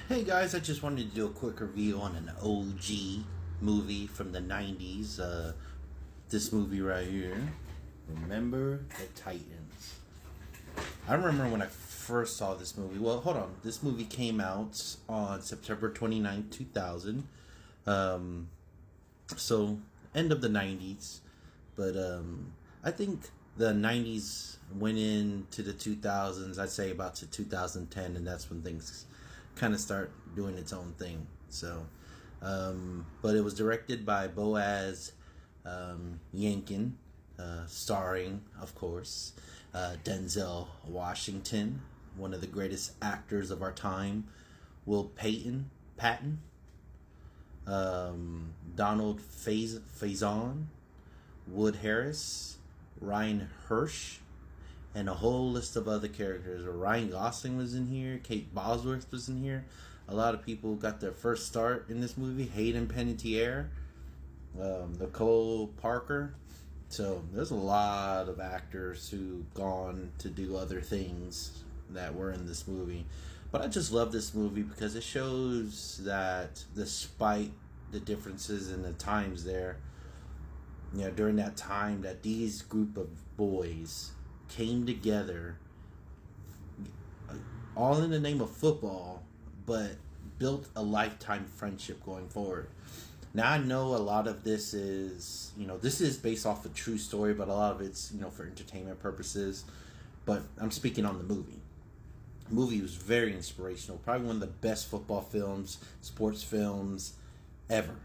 Hey guys, I just wanted to do a quick review on an OG movie from the 90s. This movie right here. Remember the Titans. I remember when I first saw this movie. Well, hold on. This movie came out on September 29th, 2000. Um, so, end of the 90s. But I think the 90s went into the 2000s, I'd say about to 2010, and that's when things kind of start doing its own thing. So, but it was directed by Boaz Yankin, starring, of course, Denzel Washington, one of the greatest actors of our time, Will Patton, Donald Faison, Wood Harris, Ryan Hirsch, and a whole list of other characters. Ryan Gosling was in here. Kate Bosworth was in here. A lot of people got their first start in this movie. Hayden Panettiere, Nicole Parker. So there's a lot of actors who gone to do other things that were in this movie. But I just love this movie because it shows that despite the differences in the times there, during that time, that these group of boys came together, all in the name of football, but built a lifetime friendship going forward. Now I know a lot of this is, this is based off a true story, but a lot of it's, for entertainment purposes. But I'm speaking on the movie. The movie was very inspirational. Probably one of the best football films, sports films ever.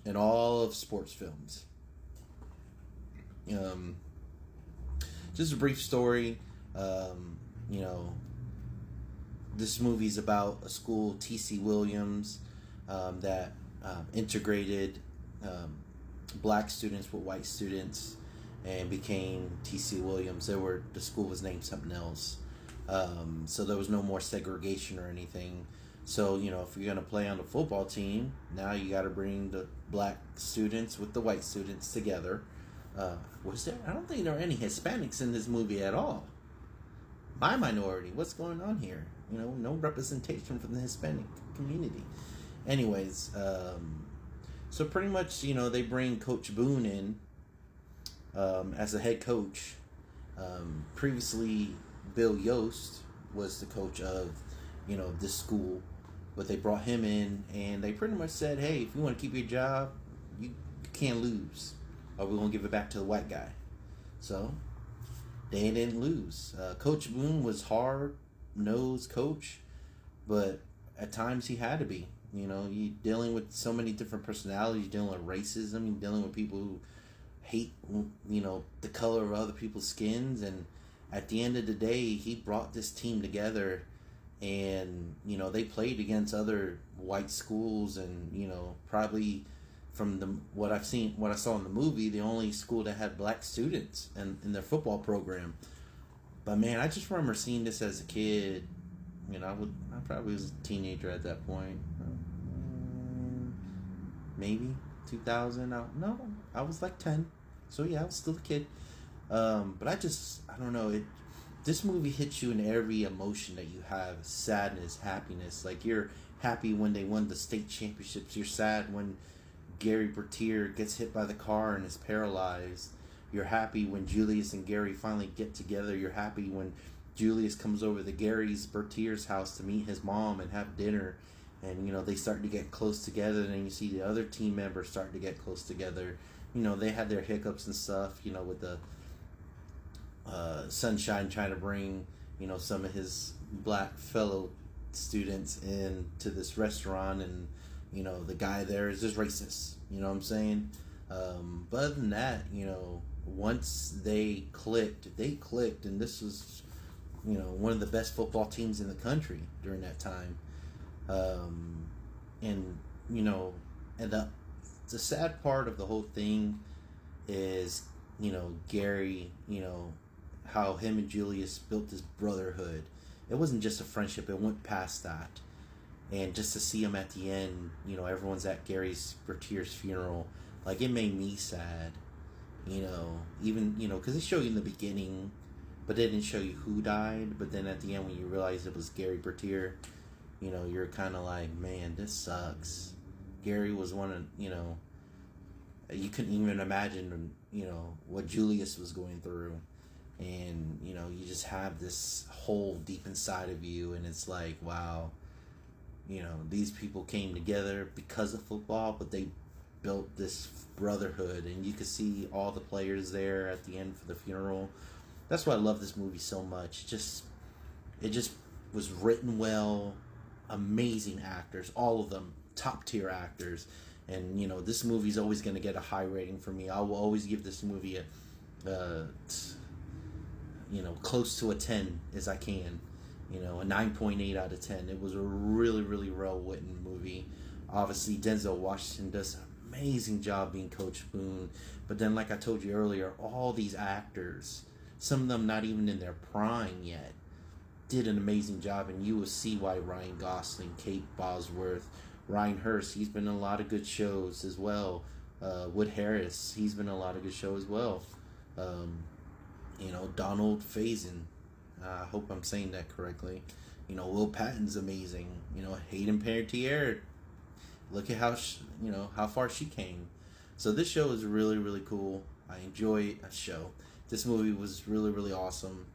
In all of sports films. Just a brief story. This movie's about a school, T.C. Williams, that integrated black students with white students and became T.C. Williams. The school was named something else. So there was no more segregation or anything. So, if you're going to play on the football team, now you got to bring the black students with the white students together. Was there? I don't think there are any Hispanics in this movie at all. My minority. What's going on here? No representation from the Hispanic community. Anyways, so pretty much, they bring Coach Boone in as a head coach. Previously, Bill Yost was the coach of, this school. But they brought him in, and they pretty much said, hey, if you want to keep your job, you can't lose. Or we're going to give it back to the white guy. So, they didn't lose. Coach Boone was hard-nosed coach, but at times he had to be. You're dealing with so many different personalities. You're dealing with racism. You're dealing with people who hate, the color of other people's skins. And at the end of the day, he brought this team together. And, they played against other white schools. And, probably from what I saw in the movie, the only school that had black students in their football program. But man, I just remember seeing this as a kid. I probably was a teenager at that point. Maybe 2000. No, I was like 10. So yeah, I was still a kid. But I don't know. This movie hits you in every emotion that you have: sadness, happiness. Like, you're happy when they won the state championships. You're sad when Gary Bertier gets hit by the car and is paralyzed. You're happy when Julius and Gary finally get together. You're happy when Julius comes over to Gary's Bertier's house to meet his mom and have dinner. And, they start to get close together. And then you see the other team members start to get close together. They had their hiccups and stuff, with the Sunshine trying to bring, some of his black fellow students in to this restaurant. And, the guy there is just racist. You know what I'm saying? But other than that, once they clicked. And this was, one of the best football teams in the country during that time. And the sad part of the whole thing is, Gary, how him and Julius built this brotherhood. It wasn't just a friendship, it went past that. And just to see him at the end, everyone's at Gary's Bertier's funeral, like, it made me sad. Even, because they show you in the beginning, but they didn't show you who died. But then at the end, when you realize it was Gary Bertier, you're kind of like, man, this sucks. Gary was one of, you couldn't even imagine, what Julius was going through. And, you just have this hole deep inside of you, and it's like, wow, these people came together because of football, but they built this brotherhood, and you could see all the players there at the end for the funeral. That's why I love this movie so much. It just was written well, amazing actors, all of them top tier actors, and this movie's always going to get a high rating for me. I will always give this movie a close to a 10 as I can. A 9.8 out of 10. It was a really, really well written movie. Obviously, Denzel Washington does an amazing job being Coach Boone. But then, like I told you earlier, all these actors, some of them not even in their prime yet, did an amazing job. And you will see why Ryan Gosling, Kate Bosworth, Ryan Hurst, he's been in a lot of good shows as well. Wood Harris, he's been in a lot of good shows as well. Donald Faison, I hope I'm saying that correctly. Will Patton's amazing. Hayden Panettiere, look at how far she came. So this show is really, really cool. I enjoy a show. This movie was really, really awesome.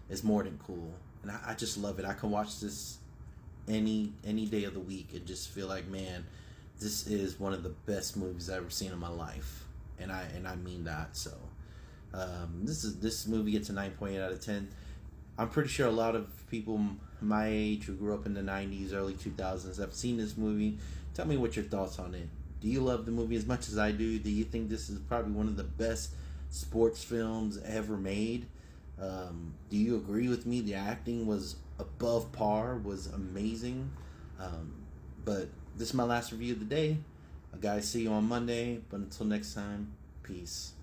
It's more than cool, and I just love it. I can watch this any day of the week and just feel like, man, this is one of the best movies I've ever seen in my life, and I mean that. So this movie gets a 9.8 out of 10. I'm pretty sure a lot of people my age who grew up in the 90s, early 2000s have seen this movie. Tell me what your thoughts on it. Do you love the movie as much as I do? Do you think this is probably one of the best sports films ever made? Do you agree with me? The acting was above par, was amazing. But this is my last review of the day. Guys, see you on Monday. But until next time, peace.